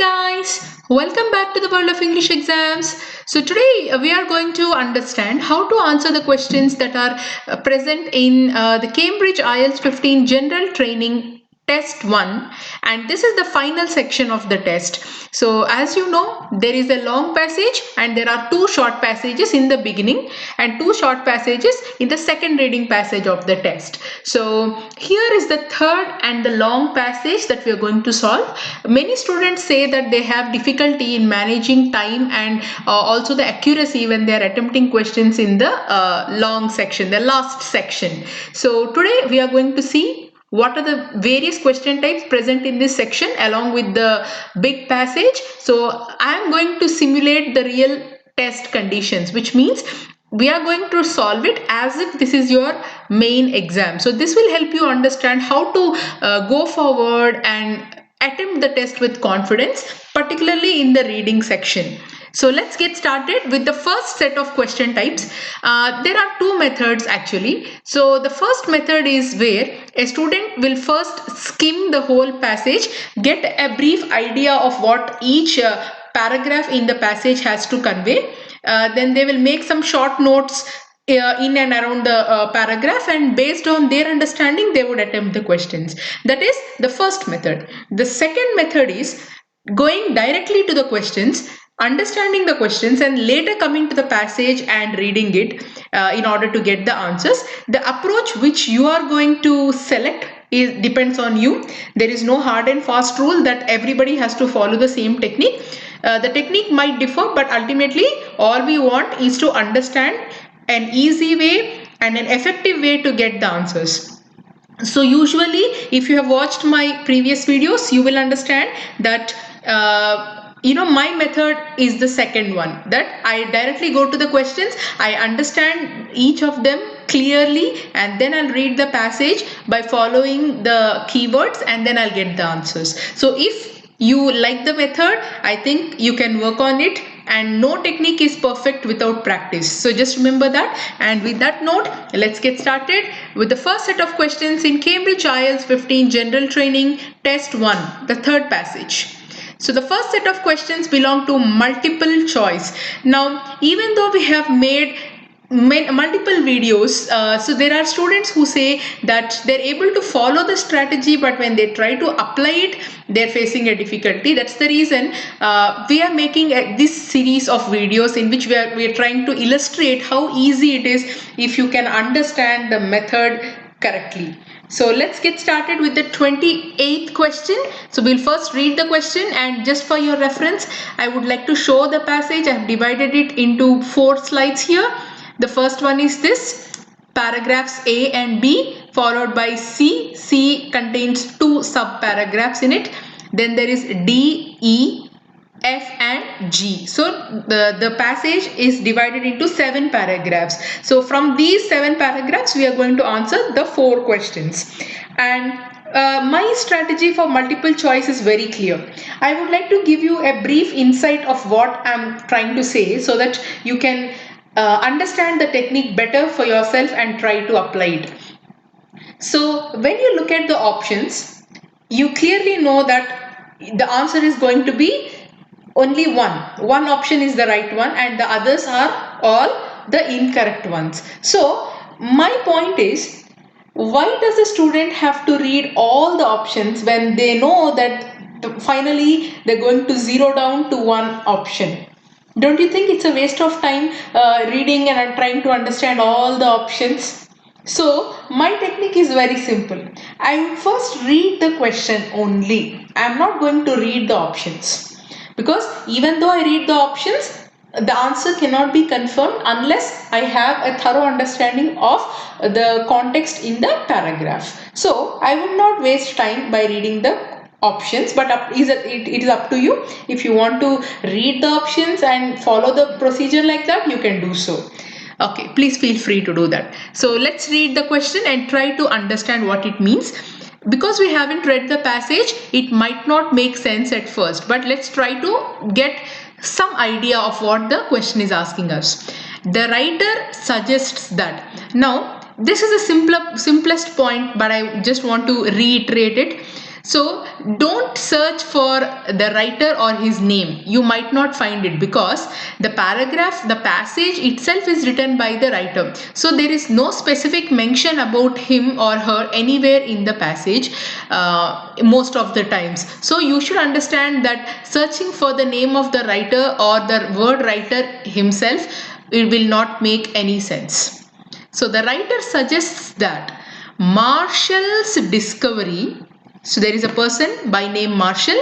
guys, welcome back to the world of English exams. So today we are going to understand how to answer the questions that are present in the Cambridge IELTS 15 General Training Test 1, and this is the final section of the test. So as you know, there is a long passage and there are two short passages in the beginning and two short passages in the second reading passage of the test. So here is the third and the long passage that we are going to solve. Many students say that they have difficulty in managing time and also the accuracy when they are attempting questions in the long section, the last section. So today we are going to see what are the various question types present in this section along with the big passage. So I am going to simulate the real test conditions, which means we are going to solve it as if this is your main exam. So this will help you understand how to go forward and attempt the test with confidence, particularly in the reading section. So let's get started with the first set of question types. There are two methods actually. So the first method is where a student will first skim the whole passage, get a brief idea of what each paragraph in the passage has to convey. Then they will make some short notes in and around the paragraph, and based on their understanding they would attempt the questions. That is the first method. The second method is going directly to the questions, understanding the questions, and later coming to the passage and reading it in order to get the answers. The approach which you are going to select depends on you. There is no hard and fast rule that everybody has to follow the same technique. The technique might differ, but ultimately all we want is to understand an easy way and an effective way to get the answers. So usually if you have watched my previous videos, you will understand that my method is the second one, that I directly go to the questions, I understand each of them clearly, and then I'll read the passage by following the keywords, and then I'll get the answers. So if you like the method, I think you can work on it, and no technique is perfect without practice. So just remember that. And with that note, let's get started with the first set of questions in Cambridge IELTS 15 General Training Test 1, the third passage. So the first set of questions belong to multiple choice. Now, even though we have made multiple videos, so there are students who say that they're able to follow the strategy, but when they try to apply it, they're facing a difficulty. That's the reason we are making this series of videos in which we are trying to illustrate how easy it is if you can understand the method correctly. So let's get started with the 28th question. So we'll first read the question, and just for your reference, I would like to show the passage. I've divided it into 4 slides here. The first one is this, paragraphs A and B followed by C. C contains 2 sub-paragraphs in it. Then there is D, E, F and G. So the passage is divided into 7 paragraphs. So from these 7 paragraphs, we are going to answer the 4 questions. And my strategy for multiple choice is very clear. I would like to give you a brief insight of what I'm trying to say so that you can understand the technique better for yourself and try to apply it. So when you look at the options, you clearly know that the answer is going to be only one option is the right one, and the others are all the incorrect ones. So my point is, why does the student have to read all the options when they know that finally they're going to zero down to one option? Don't you think it's a waste of time reading and trying to understand all the options? So my technique is very simple. I first read the question only. I am not going to read the options, because even though I read the options, the answer cannot be confirmed unless I have a thorough understanding of the context in the paragraph. So I would not waste time by reading the options, but it is up to you. If you want to read the options and follow the procedure like that, you can do so. Okay, please feel free to do that. So let's read the question and try to understand what it means. Because we haven't read the passage, it might not make sense at first, but let's try to get some idea of what the question is asking us. The writer suggests that. Now, this is the simplest point, but I just want to reiterate it. So don't search for the writer or his name. You might not find it because the paragraph, the passage itself is written by the writer. So there is no specific mention about him or her anywhere in the passage most of the times. So you should understand that searching for the name of the writer or the word writer himself, it will not make any sense. So the writer suggests that Marshall's discovery. So there is a person by name Marshall,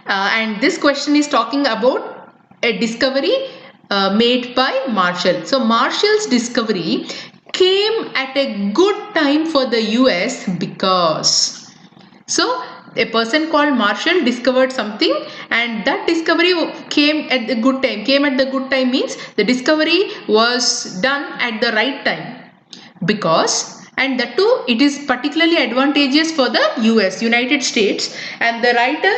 and this question is talking about a discovery made by Marshall. So Marshall's discovery came at a good time for the US because, so a person called Marshall discovered something, and that discovery came at the good time. Came at the good time means the discovery was done at the right time, because, and that too, it is particularly advantageous for the US, United States, and the writer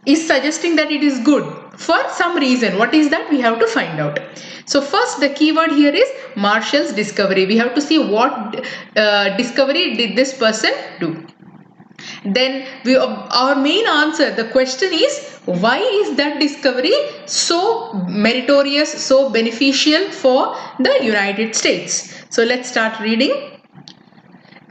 is suggesting that it is good for some reason. What is that? We have to find out. So first, the keyword here is Marshall's discovery. We have to see what discovery did this person do. Then our main answer, the question is, why is that discovery so meritorious, so beneficial for the United States? So let's start reading.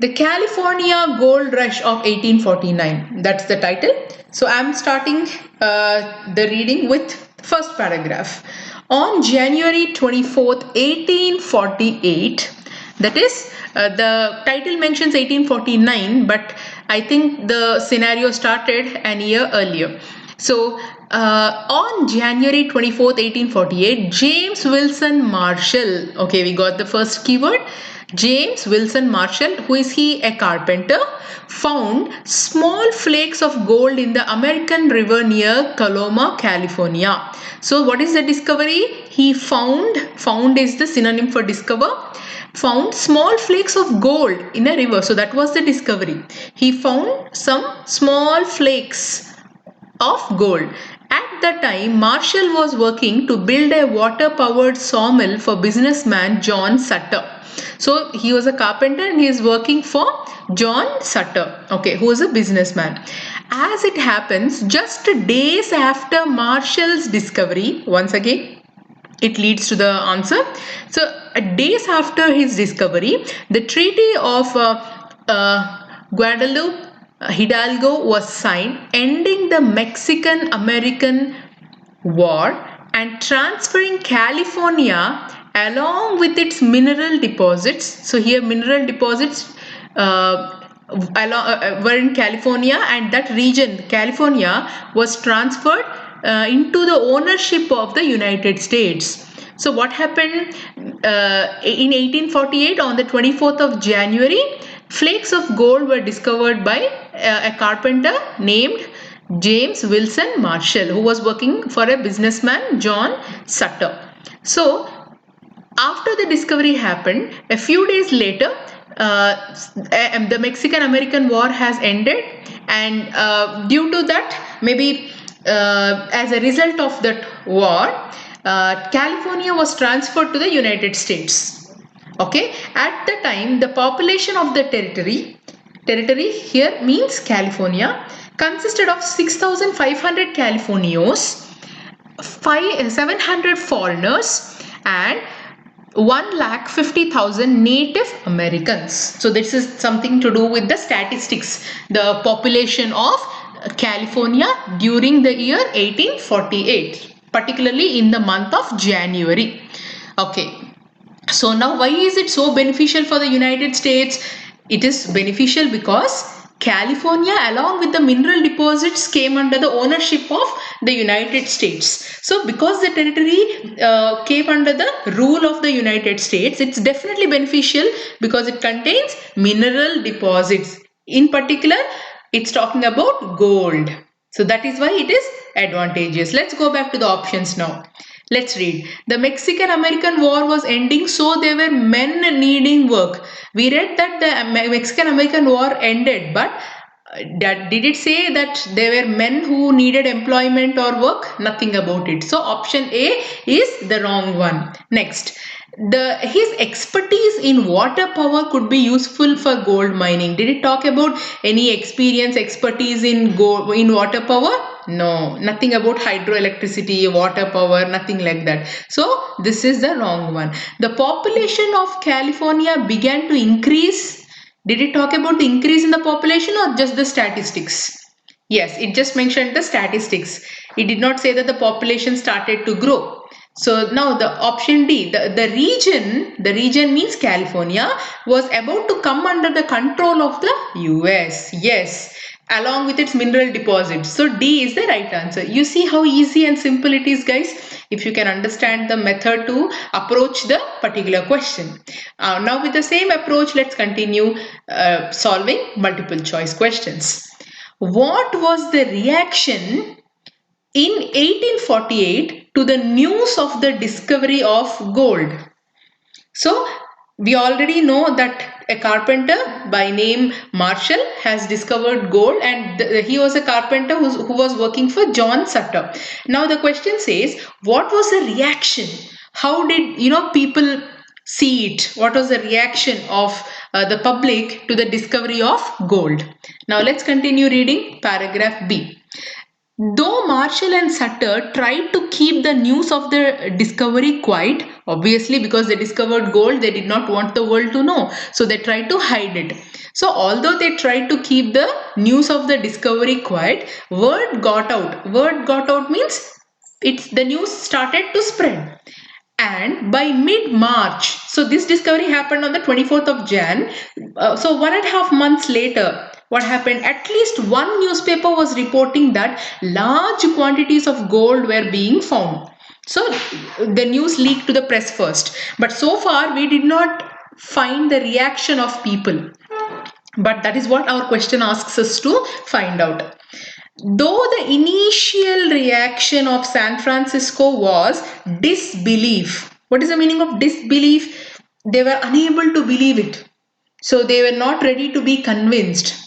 The California Gold Rush of 1849. That's the title. So I'm starting the reading with first paragraph. On January 24th, 1848, that is, the title mentions 1849, but I think the scenario started an year earlier. So on January 24th, 1848, James Wilson Marshall, okay, we got the first keyword, James Wilson Marshall, who is he? A carpenter, found small flakes of gold in the American River near Coloma, California. So what is the discovery? He found is the synonym for discover, found small flakes of gold in a river. So that was the discovery. He found some small flakes of gold. At the time, Marshall was working to build a water-powered sawmill for businessman John Sutter. So he was a carpenter and he is working for John Sutter, okay, who is a businessman. As it happens, just days after Marshall's discovery, once again, it leads to the answer. So days after his discovery, the Treaty of Guadalupe Hidalgo was signed, ending the Mexican-American War and transferring California along with its mineral deposits. So here mineral deposits were in California, and that region, California, was transferred into the ownership of the United States. So what happened in 1848, on the 24th of January, flakes of gold were discovered by a carpenter named James Wilson Marshall, who was working for a businessman John Sutter. So after the discovery happened, a few days later, the Mexican-American War has ended, and due to that, maybe as a result of that war, California was transferred to the United States. Okay, at the time, the population of the territory here means California, consisted of 6,500 Californios, 700 foreigners, and 1,50,000 Native Americans. So this is something to do with the statistics, the population of California during the year 1848, particularly in the month of January. Okay, so now why is it so beneficial for the United States? It is beneficial because California, along with the mineral deposits, came under the ownership of the United States. So because the territory came under the rule of the United States, it's definitely beneficial because it contains mineral deposits. In particular, it's talking about gold. So that is why it is advantageous. Let's go back to the options now. Let's read. The Mexican-American War was ending, so there were men needing work. We read that the Mexican-American War ended, but did it say that there were men who needed employment or work? Nothing about it. So option A is the wrong one. Next, His expertise in water power could be useful for gold mining. Did it talk about any expertise in water power? No, nothing about hydroelectricity, water power, nothing like that. So this is the wrong one. The population of California began to increase. Did it talk about the increase in the population or just the statistics? Yes, it just mentioned the statistics. It did not say that the population started to grow. So now the option D, the region means California, was about to come under the control of the US. Yes, along with its mineral deposits. So D is the right answer. You see how easy and simple it is, guys, if you can understand the method to approach the particular question. Now with the same approach, let's continue solving multiple choice questions. What was the reaction in 1848 to the news of the discovery of gold? So we already know that a carpenter by name Marshall has discovered gold, and he was a carpenter who was working for John Sutter. Now the question says, what was the reaction? How did people see it? What was the reaction of the public to the discovery of gold? Now let's continue reading paragraph B. Though Marshall and Sutter tried to keep the news of the discovery quiet, obviously because they discovered gold, they did not want the world to know. So they tried to hide it. So although they tried to keep the news of the discovery quiet, word got out. Word got out means the news started to spread. And by mid-March, so this discovery happened on the 24th of Jan. So 1.5 months later, what happened? At least one newspaper was reporting that large quantities of gold were being found. So the news leaked to the press first. But so far, we did not find the reaction of people. But that is what our question asks us to find out. Though the initial reaction of San Francisco was disbelief. What is the meaning of disbelief? They were unable to believe it. So they were not ready to be convinced.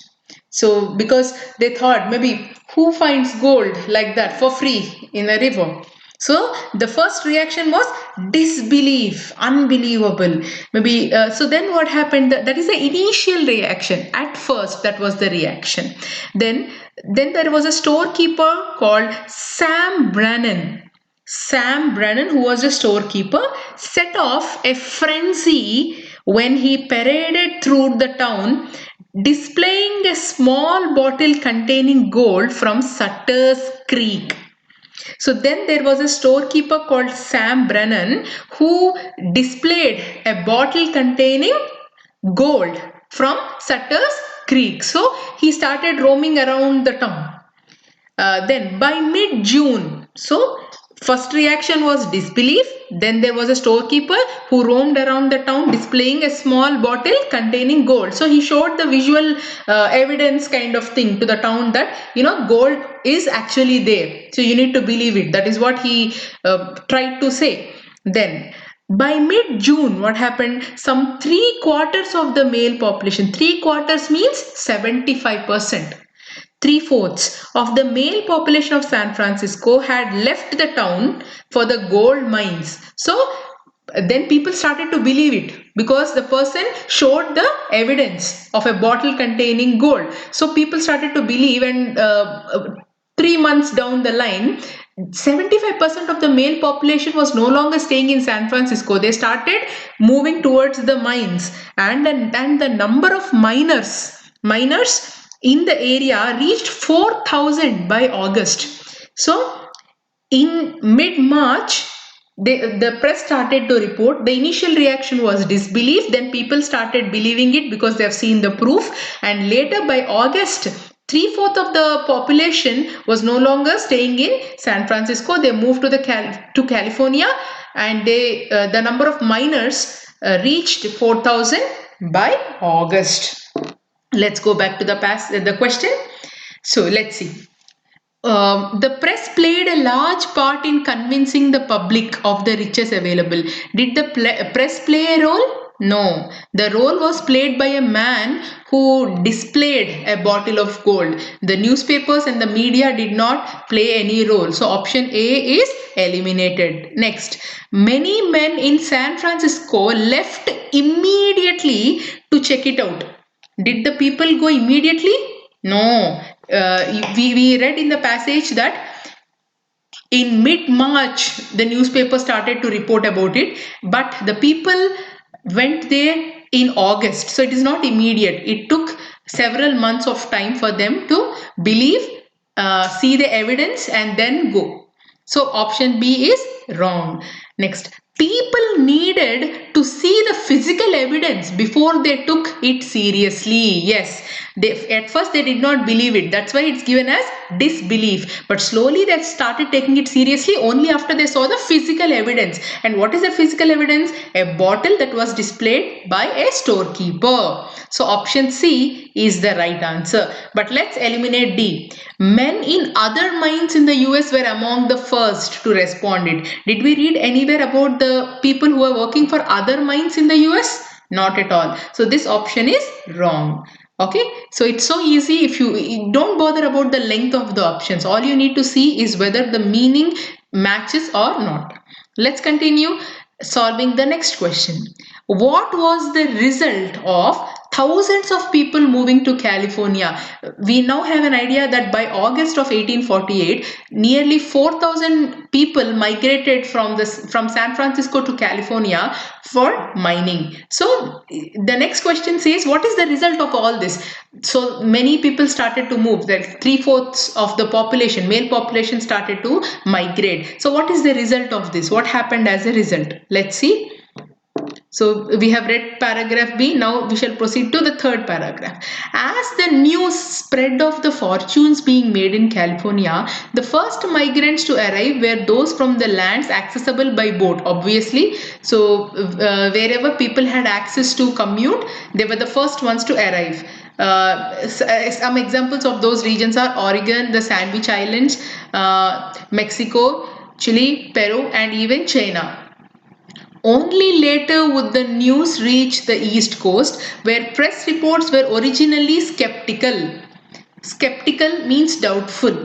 So because they thought, maybe who finds gold like that for free in a river? So the first reaction was disbelief, unbelievable. Maybe so then what happened? That is the initial reaction. At first, that was the reaction. Then there was a storekeeper called Sam Brannan. Sam Brannan, who was a storekeeper, set off a frenzy when he paraded through the town, displaying a small bottle containing gold from Sutter's Creek. So then there was a storekeeper called Sam Brannan who displayed a bottle containing gold from Sutter's Creek. So he started roaming around the town. Then by mid-June, so first reaction was disbelief. Then there was a storekeeper who roamed around the town displaying a small bottle containing gold. So he showed the visual evidence kind of thing to the town that gold is actually there. So you need to believe it. That is what he tried to say. Then by mid-June, what happened? Some 3/4 of the male population. 3/4 means 75%. 3/4 of the male population of San Francisco had left the town for the gold mines. So then people started to believe it because the person showed the evidence of a bottle containing gold. So people started to believe, and 3 months down the line, 75% of the male population was no longer staying in San Francisco. They started moving towards the mines, and the number of miners in the area reached 4,000 by August. So in mid-March, the press started to report. The initial reaction was disbelief. Then people started believing it because they have seen the proof. And later by August, 3/4 of the population was no longer staying in San Francisco. They moved to California, and the number of miners reached 4,000 by August. Let's go back to the question. So let's see. The press played a large part in convincing the public of the riches available. Did the press play a role? No, the role was played by a man who displayed a bottle of gold. The newspapers and the media did not play any role. So option A is eliminated. Next, many men in San Francisco left immediately to check it out. Did the people go immediately? No. We read in the passage that in mid-March the newspaper started to report about it, but the people went there in August, so it is not immediate. It took several months of time for them to believe, see the evidence and then go. So option B is wrong. Next, people needed to see the physical evidence before they took it seriously. Yes, at first they did not believe it. That's why it's given as disbelief. But slowly they started taking it seriously only after they saw the physical evidence. And what is the physical evidence? A bottle that was displayed by a storekeeper. So option C is the right answer. But let's eliminate D. Men in other mines in the US were among the first to respond it. Did we read anywhere about the people who are working for other mines in the US? Not at all. So this option is wrong. Okay, so it's so easy. If you don't bother about the length of the options, all you need to see is whether the meaning matches or not. Let's continue solving the next question. What was the result of thousands of people moving to California? We now have an idea that by August of 1848, nearly 4,000 people migrated from San Francisco to California for mining. So the next question says, what is the result of all this? So many people started to move, that 3/4 of the population, male population, started to migrate. So what is the result of this? What happened as a result? Let's see. So we have read paragraph B. Now we shall proceed to the third paragraph. As the news spread of the fortunes being made in California, the first migrants to arrive were those from the lands accessible by boat, obviously. So wherever people had access to commute, they were the first ones to arrive. Some examples of those regions are Oregon, the Sandwich Islands, Mexico, Chile, Peru, and even China. Only later would the news reach the East Coast, where press reports were originally skeptical. Skeptical means doubtful,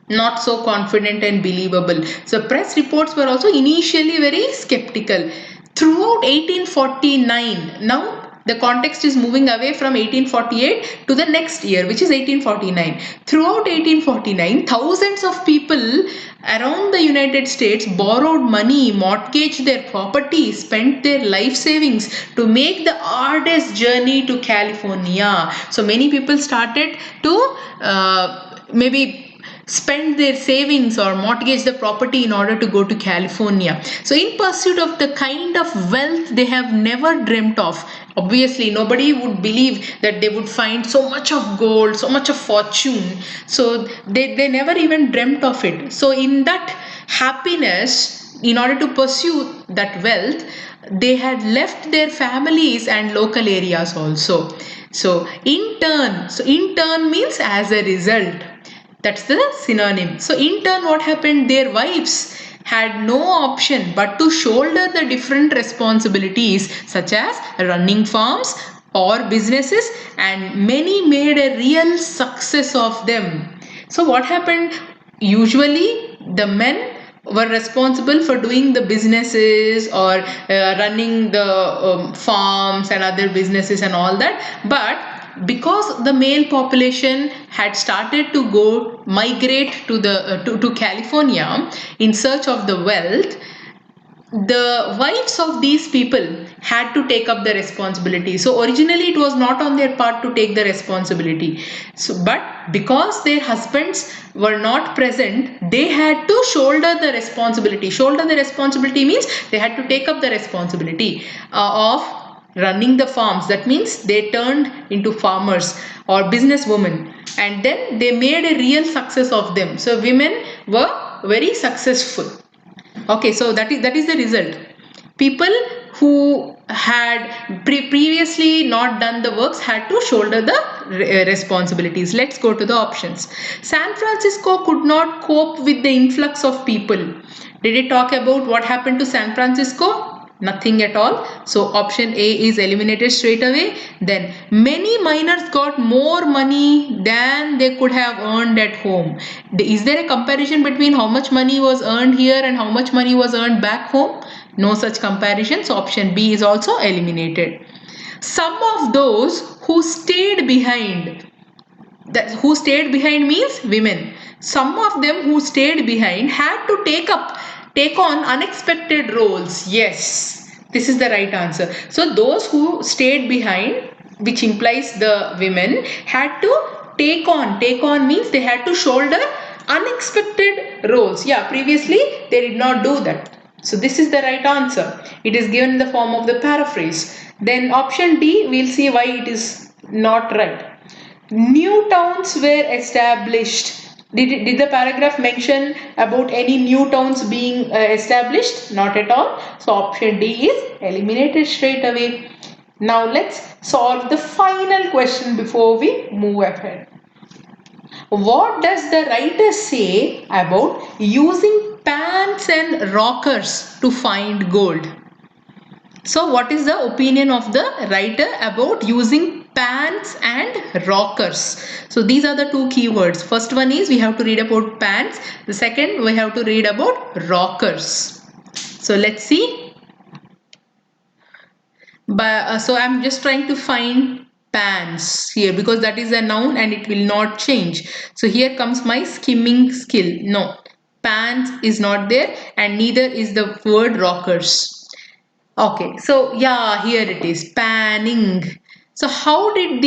not so confident and believable. So press reports were also initially very skeptical. Throughout 1849, now the context is moving away from 1848 to the next year, which is 1849. Throughout 1849, thousands of people around the United States borrowed money, mortgaged their property, spent their life savings to make the arduous journey to California. So many people started to maybe spend their savings or mortgage the property in order to go to California. So in pursuit of the kind of wealth they have never dreamt of. Obviously nobody would believe that they would find so much of gold, so much of fortune. So they never even dreamt of it. So in that happiness, in order to pursue that wealth, they had left their families and local areas also. So in turn means as a result. That's the synonym. So in turn, what happened? Their wives had no option but to shoulder the different responsibilities such as running farms or businesses, and many made a real success of them. So what happened? Usually the men were responsible for doing the businesses or running the farms and other businesses and all that, but because the male population had started to migrate to California in search of the wealth, the wives of these people had to take up the responsibility. So originally it was not on their part to take the responsibility. But because their husbands were not present, they had to shoulder the responsibility. Shoulder the responsibility means they had to take up the responsibility of running the farms. That means they turned into farmers or businesswomen, and then they made a real success of them. So women were very successful. Okay, so that is the result. People who had previously not done the works had to shoulder the responsibilities. Let's go to the options. San Francisco could not cope with the influx of people. Did it talk about what happened to San Francisco? Nothing at all. So option A is eliminated straight away. Then many miners got more money than they could have earned at home. Is there a comparison between how much money was earned here and how much money was earned back home? No such comparison. So option B is also eliminated. Some of those who stayed behind, that who stayed behind means women. Some of them who stayed behind had to take on unexpected roles. Yes, this is the right answer. So those who stayed behind, which implies the women, had to take on means they had to shoulder unexpected roles. Yeah, previously they did not do that. So this is the right answer. It is given in the form of the paraphrase. Then option D, we'll see why it is not right. New towns were established. Did the paragraph mention about any new towns being established? Not at all. So option D is eliminated straight away. Now let's solve the final question before we move ahead. What does the writer say about using pans and rockers to find gold? So what is the opinion of the writer about using pans and rockers? So these are the two keywords. First one is we have to read about pans. The second we have to read about rockers. So let's see. So I'm just trying to find pans here because that is a noun and it will not change. So here comes my skimming skill. No, pans is not there and neither is the word rockers. Okay, so yeah, here it is, panning. So how did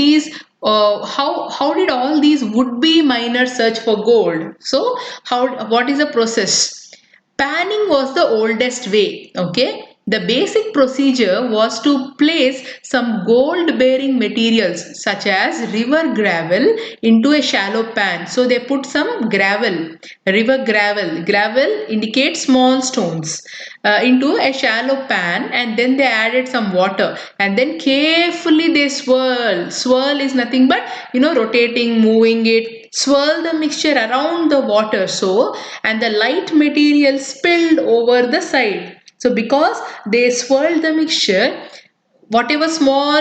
how did all these would-be miners search for gold? So what is the process? Panning was the oldest way, okay? The basic procedure was to place some gold-bearing materials such as river gravel into a shallow pan. So they put some gravel, river gravel. Gravel indicates small stones into a shallow pan and then they added some water and then carefully they swirl. Swirl is nothing but, rotating, moving it. Swirl the mixture around the water and the light material spilled over the side. So because they swirled the mixture, whatever small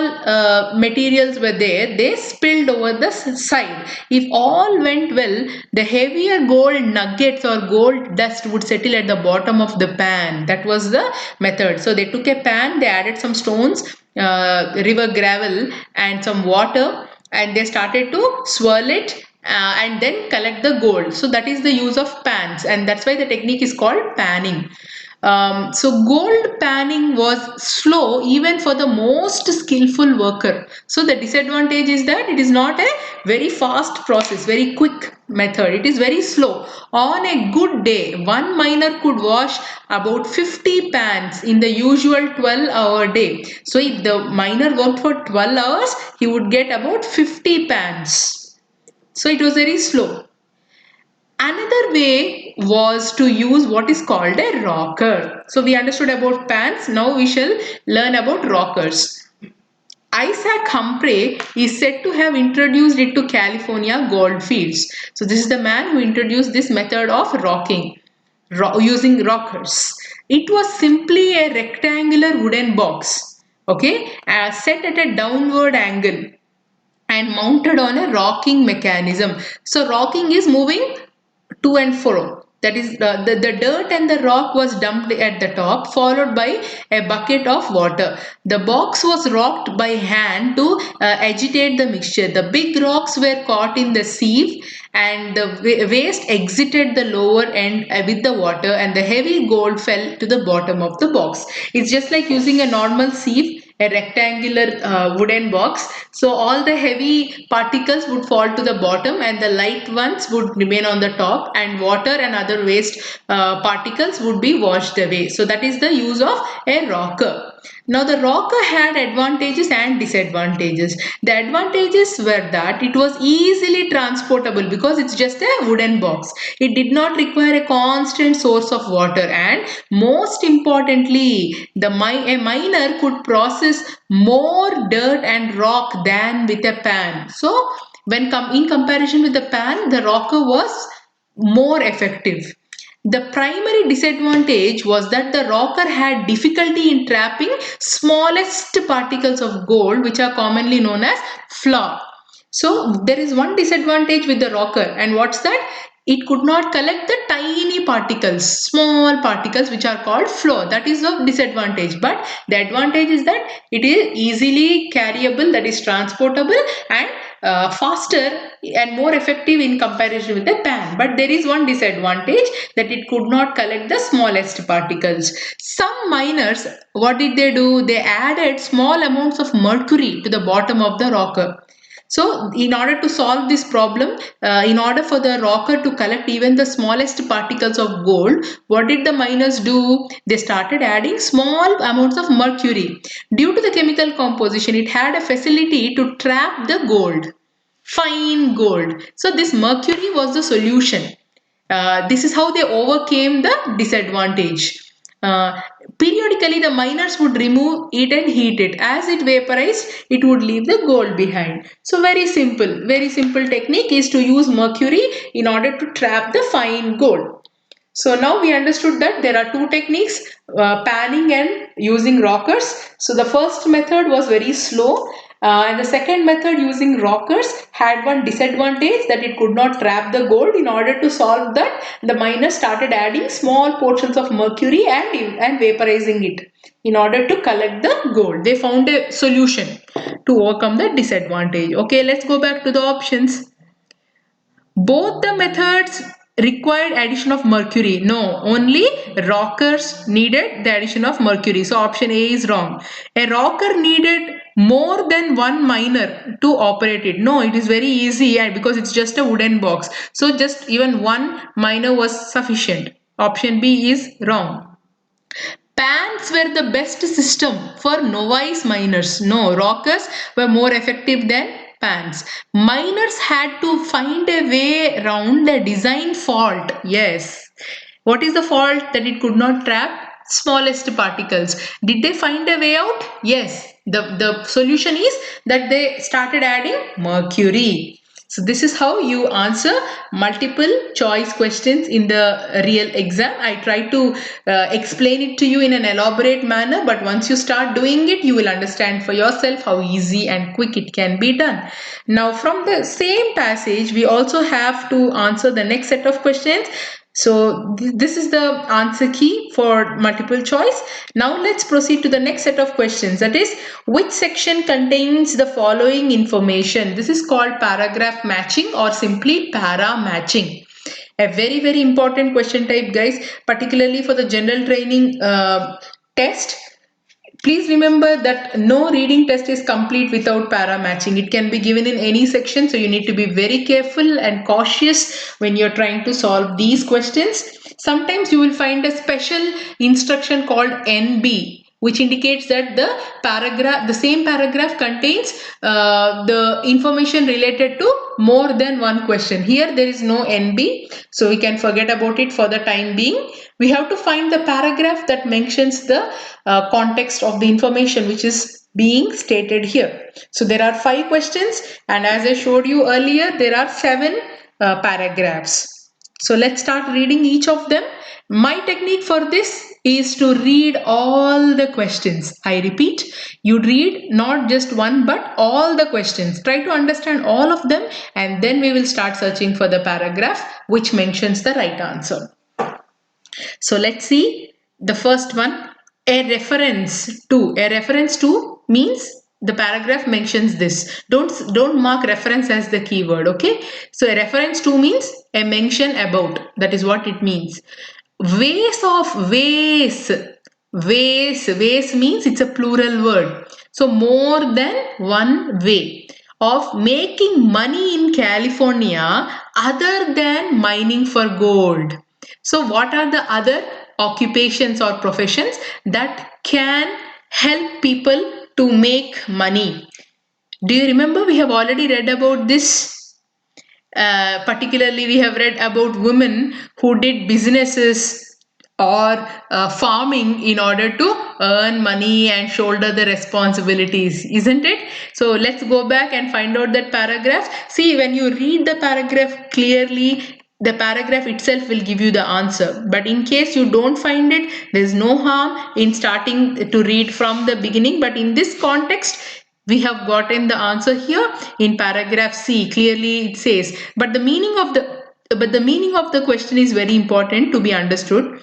materials were there, they spilled over the side. If all went well, the heavier gold nuggets or gold dust would settle at the bottom of the pan. That was the method. So they took a pan, they added some stones, river gravel and some water, and they started to swirl it and then collect the gold. So that is the use of pans, and that's why the technique is called panning. So gold panning was slow even for the most skillful worker. So the disadvantage is that it is not a very fast process, very quick method. It is very slow. On a good day, one miner could wash about 50 pans in the usual 12-hour day. So if the miner worked for 12 hours, he would get about 50 pans. So it was very slow. Another way was to use what is called a rocker. So we understood about pans. Now we shall learn about rockers. Isaac Humphrey is said to have introduced it to California gold fields. So this is the man who introduced this method of rocking, using rockers. It was simply a rectangular wooden box, okay, set at a downward angle and mounted on a rocking mechanism. So rocking is moving to and fro. That is the dirt and the rock was dumped at the top, followed by a bucket of water. The box was rocked by hand to agitate the mixture. The big rocks were caught in the sieve and the waste exited the lower end with the water and the heavy gold fell to the bottom of the box. It's just like using a normal sieve, a rectangular wooden box. So all the heavy particles would fall to the bottom and the light ones would remain on the top, and water and other waste particles would be washed away. So that is the use of a rocker. Now the rocker had advantages and disadvantages. The advantages were that it was easily transportable because it's just a wooden box. It did not require a constant source of water, and most importantly, a miner could process more dirt and rock than with a pan. So when in comparison with the pan, the rocker was more effective. The primary disadvantage was that the rocker had difficulty in trapping smallest particles of gold, which are commonly known as flour. So there is one disadvantage with the rocker, and what's that? It could not collect the tiny particles, small particles which are called flour. That is a disadvantage. But the advantage is that it is easily carryable, that is transportable, and faster and more effective in comparison with the pan. But there is one disadvantage, that it could not collect the smallest particles. Some miners, what did they do? They added small amounts of mercury to the bottom of the rocker. So in order to solve this problem, in order for the rocker to collect even the smallest particles of gold, what did the miners do? They started adding small amounts of mercury. Due to the chemical composition, it had a facility to trap the gold, fine gold. So this mercury was the solution. This is how they overcame the disadvantage. Uh, Periodically, the miners would remove it and heat it. As it vaporized, it would leave the gold behind. So very simple technique is to use mercury in order to trap the fine gold. So now we understood that there are two techniques, panning and using rockers. So the first method was very slow, and the second method using rockers had one disadvantage, that it could not trap the gold. In order to solve that, the miners started adding small portions of mercury and vaporizing it in order to collect the gold. They found a solution to overcome the disadvantage. Okay, let's go back to the options. Both the methods required addition of mercury. No, only rockers needed the addition of mercury. So option A is wrong. A rocker needed more than one miner to operate it. No, it is very easy, and because it's just a wooden box. So just even one miner was sufficient. Option B is wrong. Pans were the best system for novice miners. No, rockers were more effective than pans. Miners had to find a way around the design fault. Yes. What is the fault? That it could not trap smallest particles. Did they find a way out? Yes. The solution is that they started adding mercury. So this is how you answer multiple choice questions in the real exam. I try to explain it to you in an elaborate manner, but once you start doing it, you will understand for yourself how easy and quick it can be done. Now from the same passage, we also have to answer the next set of questions. So this is the answer key for multiple choice. Now let's proceed to the next set of questions. That is, which section contains the following information? This is called paragraph matching or simply para matching. A very important question type, guys, particularly for the general training test. Please remember that no reading test is complete without para matching. It can be given in any section, so you need to be very careful and cautious when you're trying to solve these questions. Sometimes you will find a special instruction called NB, which indicates that the same paragraph contains the information related to more than one question. Here there is no NB, so we can forget about it for the time being. We have to find the paragraph that mentions the context of the information which is being stated here. So there are 5 questions, and as I showed you earlier, there are 7 paragraphs. So let's start reading each of them. My technique for this is to read all the questions. I repeat, you read not just one but all the questions. Try to understand all of them, and then we will start searching for the paragraph which mentions the right answer. So let's see the first one. A reference to. A reference to means the paragraph mentions this. Don't mark reference as the keyword, okay? So a reference to means a mention about. That is what it means. Ways of ways. Ways means it's a plural word. So more than one way of making money in California other than mining for gold. So what are the other occupations or professions that can help people to make money? Do you remember we have already read about this? Particularly we have read about women who did businesses or farming in order to earn money and shoulder the responsibilities, isn't it? So let's go back and find out that paragraph. See, when you read the paragraph clearly, the paragraph itself will give you the answer. But in case you don't find it, there is no harm in starting to read from the beginning. But in this context, we have gotten the answer here in paragraph C. Clearly it says, but the meaning of the question is very important to be understood.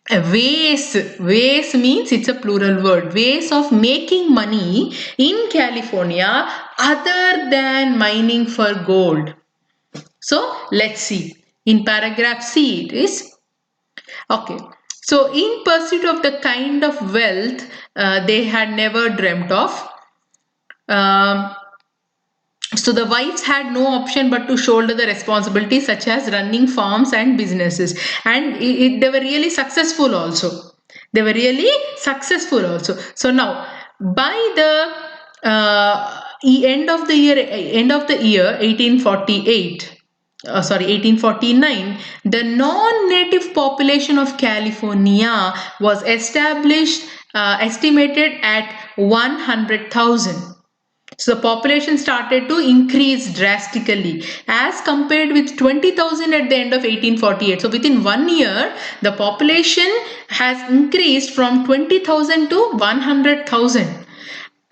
Ways means it's a plural word. Ways of making money in California other than mining for gold. So let's see. In paragraph C it is, okay. So in pursuit of the kind of wealth they had never dreamt of, um, so the wives had no option but to shoulder the responsibilities such as running farms and businesses, and they were really successful also. They were really successful also. So now, by the end of the year 1848, 1849, the non-native population of California was estimated at 100,000. So the population started to increase drastically as compared with 20,000 at the end of 1848. So within 1 year, the population has increased from 20,000 to 100,000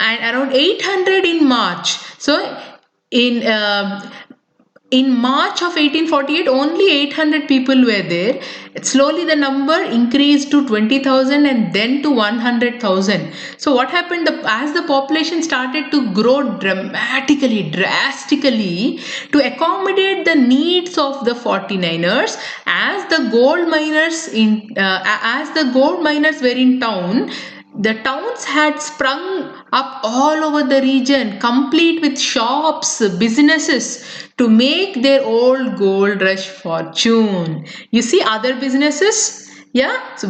and around 800 in March. So in in March of 1848, only 800 people were there. Slowly, the number increased to 20,000 and then to 100,000. So, what happened? As the population started to grow drastically, to accommodate the needs of the 49ers, as the gold miners were in town, the towns had sprung up all over the region, complete with shops, businesses to make their old gold rush fortune. You see, other businesses, yeah, so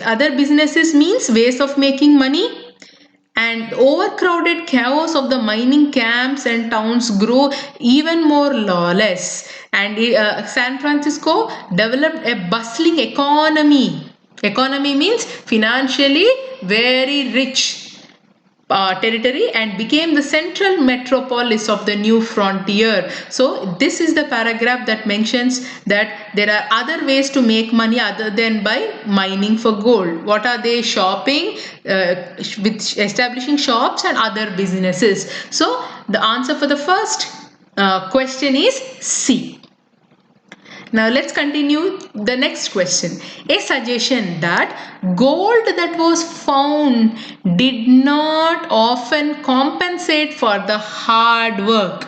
other businesses means ways of making money, and overcrowded chaos of the mining camps and towns grew even more lawless, and San Francisco developed a bustling economy means financially very rich territory, and became the central metropolis of the new frontier. So this is the paragraph that mentions that there are other ways to make money other than by mining for gold. What are they? Shopping, with establishing shops and other businesses. So the answer for the first question is C. Now let's continue the next question. A suggestion that gold that was found did not often compensate for the hard work.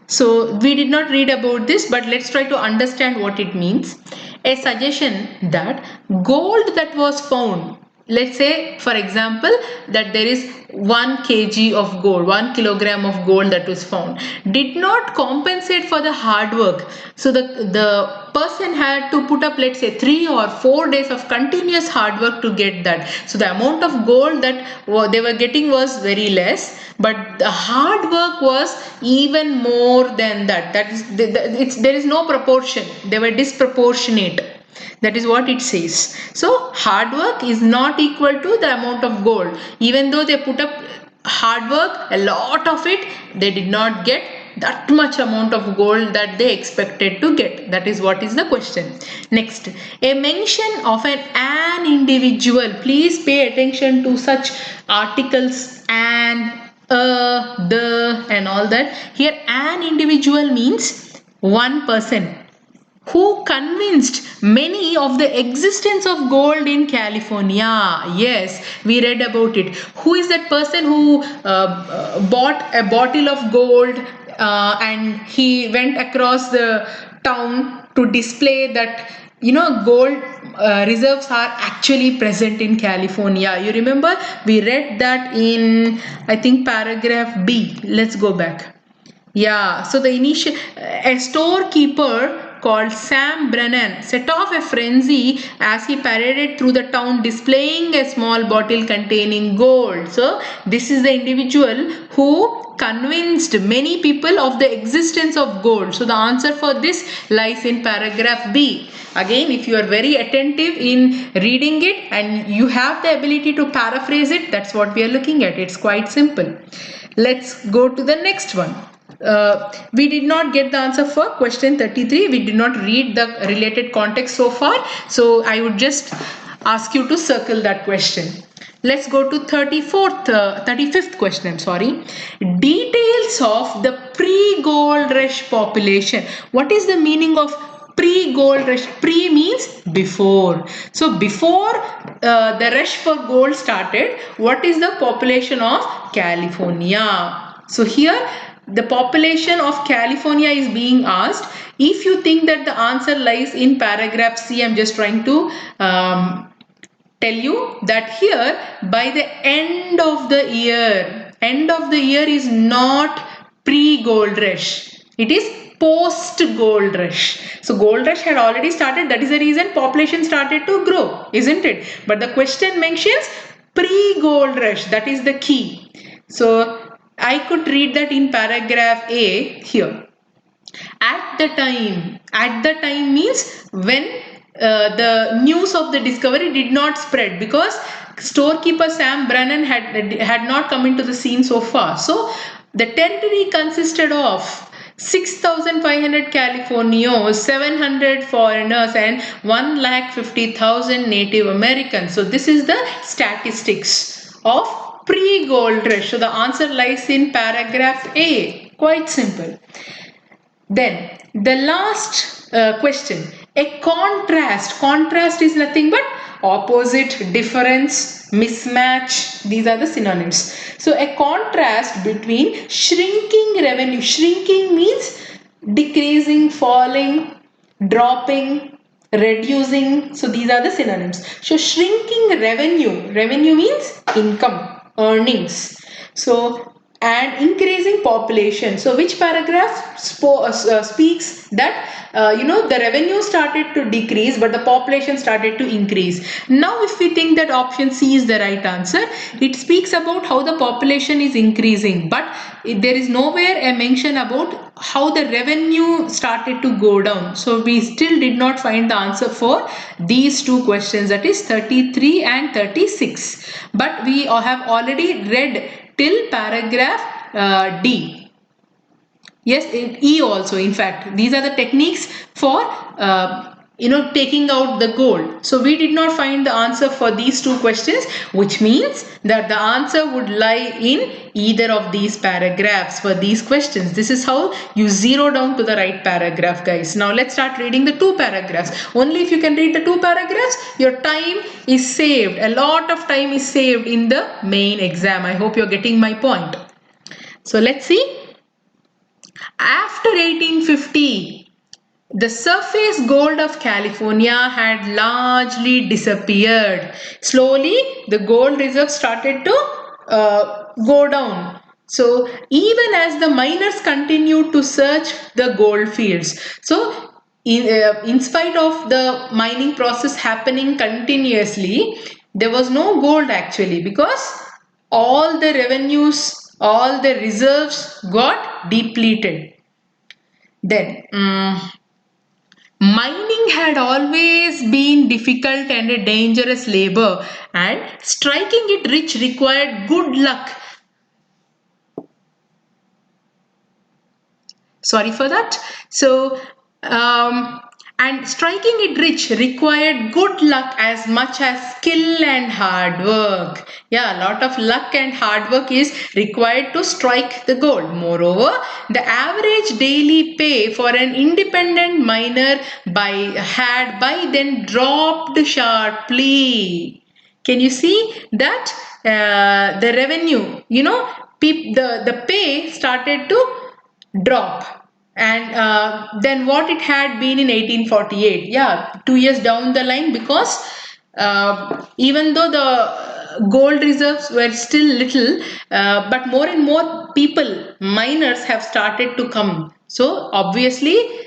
So we did not read about this, but let's try to understand what it means. A suggestion that gold that was found, let's say for example that there is 1 kg of gold, 1 kilogram of gold that was found, did not compensate for the hard work. So the person had to put up, let's say, 3 or 4 days of continuous hard work to get that. So the amount of gold that they were getting was very less, but the hard work was even more than that. There is no proportion. They were disproportionate. That is what it says. So hard work is not equal to the amount of gold. Even though they put up hard work, a lot of it, they did not get that much amount of gold that they expected to get. That is what is the question. Next, a mention of an individual. Please pay attention to such articles, the, and all that. Here an individual means one person who convinced many of the existence of gold in California. Yes, we read about it. Who is that person who bought a bottle of gold and he went across the town to display that, gold reserves are actually present in California? You remember we read that in, I think, paragraph B. Let's go back. Yeah, so a storekeeper called Sam Brennan set off a frenzy as he paraded through the town displaying a small bottle containing gold. So this is the individual who convinced many people of the existence of gold. So the answer for this lies in paragraph B. Again, if you are very attentive in reading it and you have the ability to paraphrase it, that's what we are looking at. It's quite simple. Let's go to the next one. We did not get the answer for question 33. We did not read the related context so far. So I would just ask you to circle that question. Let's go to 35th question. I'm sorry. Details of the pre-gold rush population. What is the meaning of pre-gold rush? Pre means before. So before the rush for gold started, what is the population of California? So here the population of California is being asked. If you think that the answer lies in paragraph C, I'm just trying to tell you that here by the end of the year is not pre-gold rush. It is post-gold rush. So gold rush had already started. That is the reason population started to grow, isn't it? But the question mentions pre-gold rush. That is the key. So I could read that in paragraph A here. At the time means when the news of the discovery did not spread, because storekeeper Sam Brennan had not come into the scene so far. So the territory consisted of 6,500 Californios, 700 foreigners and 150,000 Native Americans. So this is the statistics of pre-gold rush. So the answer lies in paragraph A. Quite simple. Then the last question, a contrast. Contrast is nothing but opposite, difference, mismatch. These are the synonyms. So a contrast between shrinking revenue. Shrinking means decreasing, falling, dropping, reducing. So these are the synonyms. So shrinking revenue. Revenue means income, earnings. So and increasing population. So which paragraph speaks that the revenue started to decrease but the population started to increase. Now if we think that option C is the right answer, it speaks about how the population is increasing, but there is nowhere a mention about how the revenue started to go down. So we still did not find the answer for these two questions, that is 33 and 36. But we have already read till paragraph D. Yes, E also. In fact, these are the techniques for taking out the gold. So we did not find the answer for these two questions, which means that the answer would lie in either of these paragraphs for these questions. This is how you zero down to the right paragraph, guys. Now let's start reading the two paragraphs. Only if you can read the two paragraphs, your time is saved. A lot of time is saved in the main exam. I hope you're getting my point. So let's see. After 1850, the surface gold of California had largely disappeared. Slowly, the gold reserves started to go down. So, even as the miners continued to search the gold fields. So, in spite of the mining process happening continuously, there was no gold actually, because all the revenues, all the reserves got depleted. Then, mining had always been difficult and a dangerous labor, and striking it rich required good luck. Sorry for that. So, and striking it rich required good luck as much as skill and hard work. Yeah, a lot of luck and hard work is required to strike the gold. Moreover, the average daily pay for an independent miner had by then dropped sharply. Can you see that the revenue, the pay started to drop, and then what it had been in 1848, yeah, 2 years down the line, because even though the gold reserves were still little, but more and more people, miners, have started to come. So obviously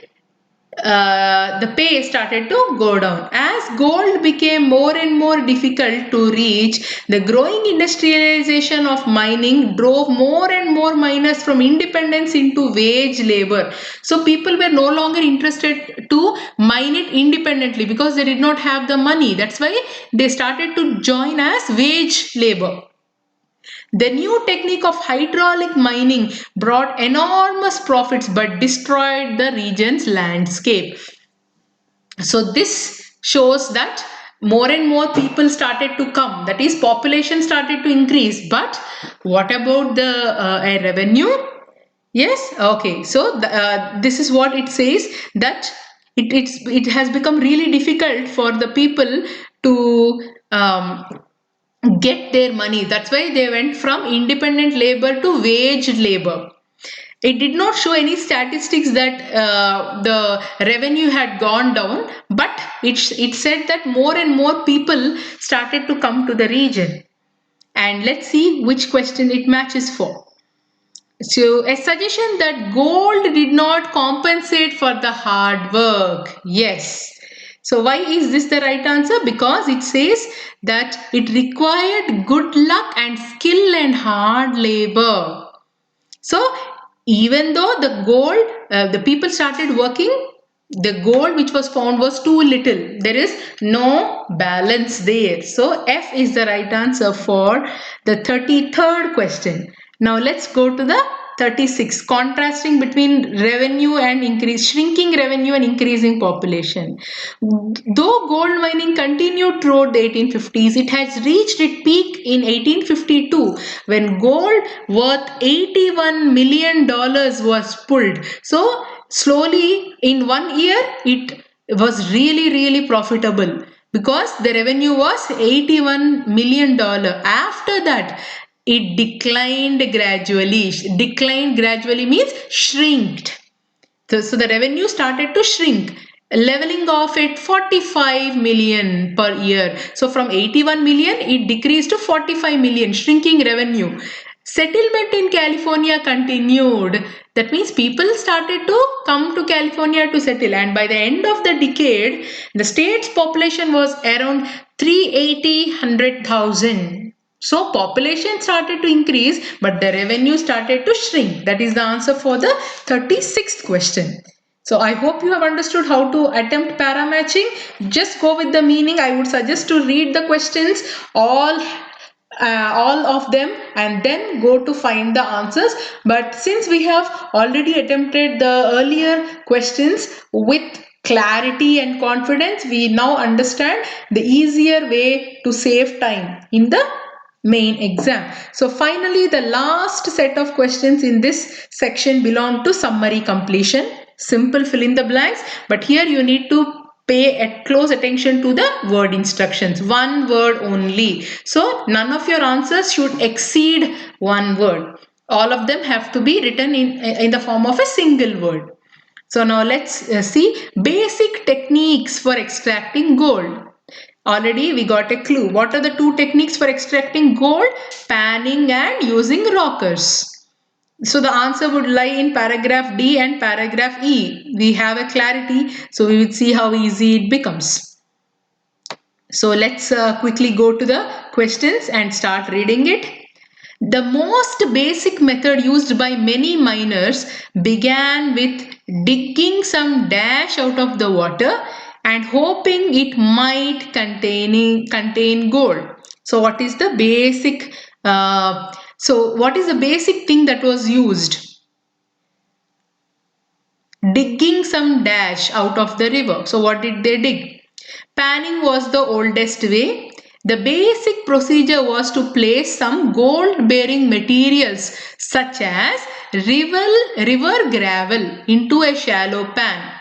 the pay started to go down. As gold became more and more difficult to reach, the growing industrialization of mining drove more and more miners from independence into wage labor. So people were no longer interested to mine it independently because they did not have the money. That's why they started to join as wage labor. The new technique of hydraulic mining brought enormous profits but destroyed the region's landscape. So this shows that more and more people started to come, that is population started to increase, but what about the revenue? Yes, okay. So this is what it says, that it has become really difficult for the people to get their money. That's why they went from independent labor to wage labor. It did not show any statistics that the revenue had gone down, but it said that more and more people started to come to the region. And let's see which question it matches for. So, a suggestion that gold did not compensate for the hard work. Yes. So, why is this the right answer? Because it says that it required good luck and skill and hard labor. So, even though the gold, the people started working, the gold which was found was too little. There is no balance there. So, F is the right answer for the 33rd question. Now, let's go to the 36, contrasting between revenue and shrinking revenue and increasing population. Though gold mining continued throughout the 1850s, it has reached its peak in 1852 when gold worth $81 million was pulled. So slowly in 1 year it was really profitable because the revenue was $81 million. After that it declined gradually. Declined gradually means shrinked. So the revenue started to shrink, leveling off at 45 million per year. So from 81 million, it decreased to 45 million, shrinking revenue. Settlement in California continued. That means people started to come to California to settle, and by the end of the decade, the state's population was around 380,000. So population started to increase, but the revenue started to shrink. That is the answer for the 36th question. So I hope you have understood how to attempt paramatching. Just go with the meaning. I would suggest to read the questions all of them and then go to find the answers. But since we have already attempted the earlier questions with clarity and confidence, we now understand the easier way to save time in the main exam. So finally, the last set of questions in this section belong to summary completion. Simple fill in the blanks, but here you need to pay close attention to the word instructions. One word only. So none of your answers should exceed one word. All of them have to be written in the form of a single word. So now let's see basic techniques for extracting gold. Already we got a clue. What are the two techniques for extracting gold? Panning and using rockers. So the answer would lie in paragraph D and paragraph E. We have a clarity, so we will see how easy it becomes. So let's quickly go to the questions and start reading it. The most basic method used by many miners began with digging some dash out of the water and hoping it might contain gold. So what is the basic what is the basic thing that was used? Digging some dash out of the river. So what did they dig? Panning was the oldest way. The basic procedure was to place some gold bearing materials such as river gravel into a shallow pan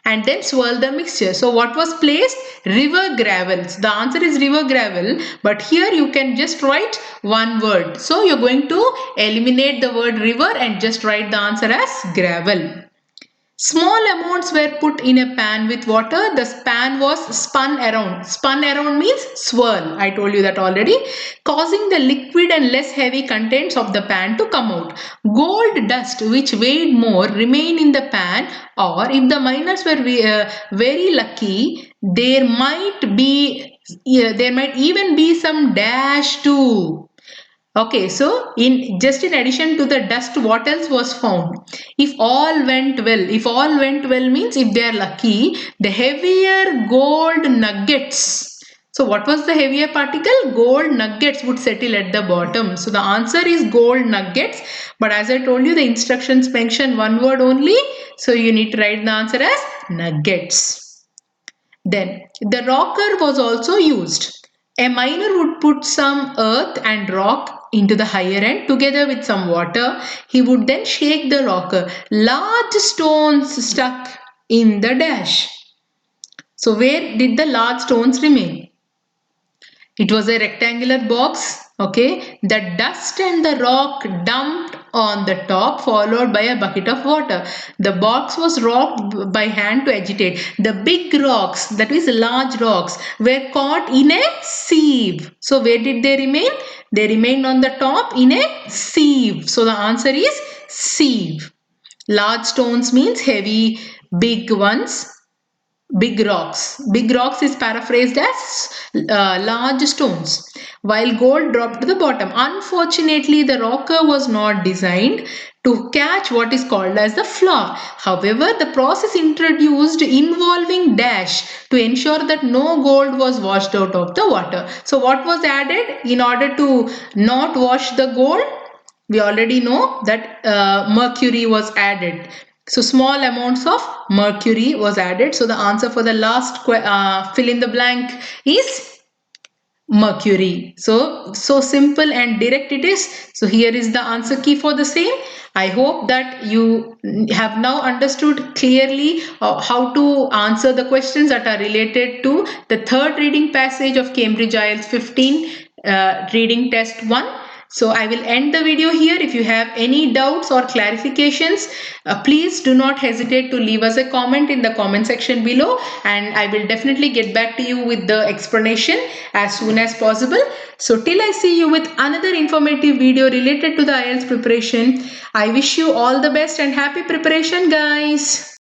and then swirl the mixture. So what was placed? River gravels. The answer is river gravel, but here you can just write one word. So you're going to eliminate the word river and just write the answer as gravel. Small amounts were put in a pan with water. The pan was spun around. Spun around means swirl. I told you that already. Causing the liquid and less heavy contents of the pan to come out. Gold dust which weighed more remained in the pan, or if the miners were very lucky, there might even be some dash too. Okay, so in addition to the dust, what else was found? If all went well, means if they are lucky, the heavier gold nuggets. So what was the heavier particle? Gold nuggets would settle at the bottom. So the answer is gold nuggets. But as I told you, the instructions mention one word only. So you need to write the answer as nuggets. Then the rocker was also used. A miner would put some earth and rock into the higher end together with some water. He would then shake the rocker. Large stones stuck in the dash. So where did the large stones remain? It was a rectangular box, okay. The dust and the rock dumped on the top, followed by a bucket of water. The box was rocked by hand to agitate. The big rocks, that is large rocks, were caught in a sieve. So where did they remain? They remained on the top in a sieve. So the answer is sieve. Large stones means heavy, big ones. Big rocks. Big rocks is paraphrased as large stones. While gold dropped to the bottom. Unfortunately, the rocker was not designed to catch what is called as the flour. However, the process introduced involving dash to ensure that no gold was washed out of the water. So what was added in order to not wash the gold? We already know that mercury was added. So small amounts of mercury was added. So the answer for the last fill in the blank is mercury. So simple and direct it is. So here is the answer key for the same. I hope that you have now understood clearly how to answer the questions that are related to the third reading passage of Cambridge IELTS 15 reading test 1. So I will end the video here. If you have any doubts or clarifications, please do not hesitate to leave us a comment in the comment section below, and I will definitely get back to you with the explanation as soon as possible. So till I see you with another informative video related to the IELTS preparation, I wish you all the best and happy preparation, guys.